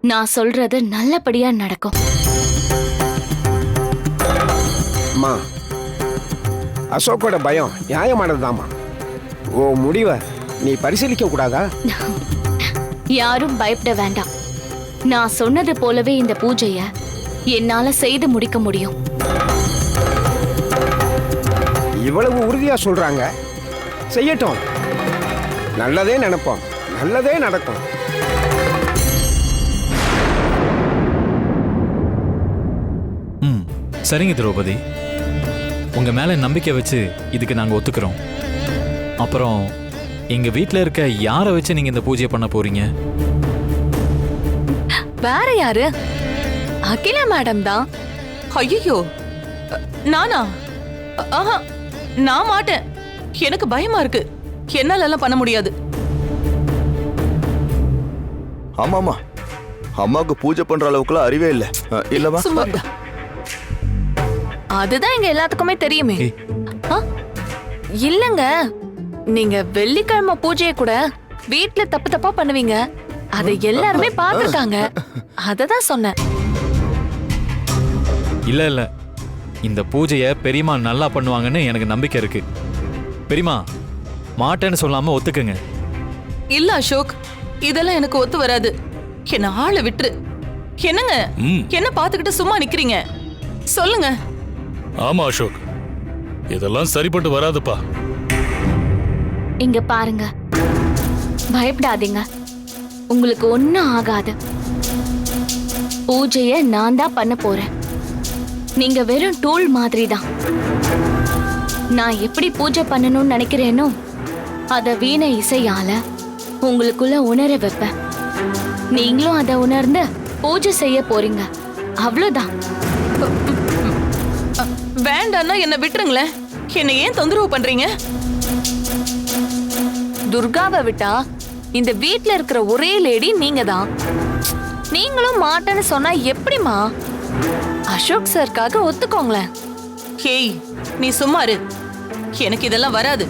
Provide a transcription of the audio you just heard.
நான் சொல்றது நல்லபடியா நடக்கும். அம்மா, அசோக்கோட பயம் நியாயமானதுதாம்மா. ஓ முடிவை நீ பரிசீலிக்க கூடாதா? யாரும் பயப்பட வேண்டாம். நான் சொன்னது போலவே இந்த பூஜைய என்னால செய்து முடிக்க முடியும். இவ்வளவு உறுதியா சொல்றாங்க, செய்யட்டும். நல்லதே நினைப்போம், நல்லதே நடக்கும். சரிங்க திரௌபதி, உங்க மேல நம்பிக்கை வச்சு இதுக்கு நாங்க ஒத்துக்கிறோம். அப்புறம் எங்க வீட்ல இருக்க யாரை வச்சு நீங்க இந்த பூஜையை பண்ண போறீங்க? வேற யாரு? அகிலா மேடம் தான். ஐயோ, நானா? ஆஹா, நான் மாட்டேன். எனக்கு பயமா இருக்கு. என்னால எல்லாம் பண்ண முடியாது. ஆமாமா, அம்மாவுக்கு பூஜை பண்ற அளவுக்குலாம் அறிவே இல்ல. இல்லவா? சும்மா இருடா. அதுதான் எங்க எல்லாத்துக்குமே தெரியுமே. ஏய். ஆ? இல்லங்க, நீங்க வெள்ளிக்கிழமை பூஜையை கூட வீட்ல தப்பு தப்பா பண்ணுவீங்க. அதை எல்லாருமே பார்த்திருக்காங்க. அததான் சொன்னேன். இல்ல இல்ல, இந்த பூஜையை பெரியம்மா நல்லா பண்ணுவாங்கன்னு எனக்கு நம்பிக்கை இருக்கு. பெரியம்மா, மாட்டேன்னு சொல்லாம ஒத்துக்குங்க. இல்ல அசோக், இதெல்லாம் எனக்கு ஒத்து வராது. என்ன ஆளை விட்டுரு. என்னங்க என்ன பாத்துக்கிட்டு சும்மா நிக்கிறீங்க? சொல்லுங்க. ஆமா அசோக், இதெல்லாம் சரிப்பட்டு வராதுப்பா. இங்க பாருங்க, பயப்படாதீங்க. உங்களுக்கு ஒண்ணும் ஆகாது. பூஜைய நான் தான் பண்ண போறேன். நீங்க வெறும் டூல் மாதிரி தான். நான் எப்படி பூஜை பண்ணணும்னு நினைக்கிறேனோ அத வீணை இசையால உங்களுக்குள்ள உணர வைப்பேன். நீங்களும் அதை உணர்ந்து பூஜை செய்ய போறீங்க. அவ்வளவுதான். வேண்டான்னா என்ன விட்டுருங்களேன். என்ன ஏன் தொந்தரவு பண்றீங்க? துர்காவை விட்டா இந்த வீட்ல இருக்கிற ஒரே லேடி நீங்க தான். நீங்களும் மாட்டேன்னு சொன்னா எப்படிமா? அசோக் சார்க்காக ஒத்துக்கோங்களேன். ஹேய், நீ சும்மா இரு. எனக்கு இதெல்லாம் வராது.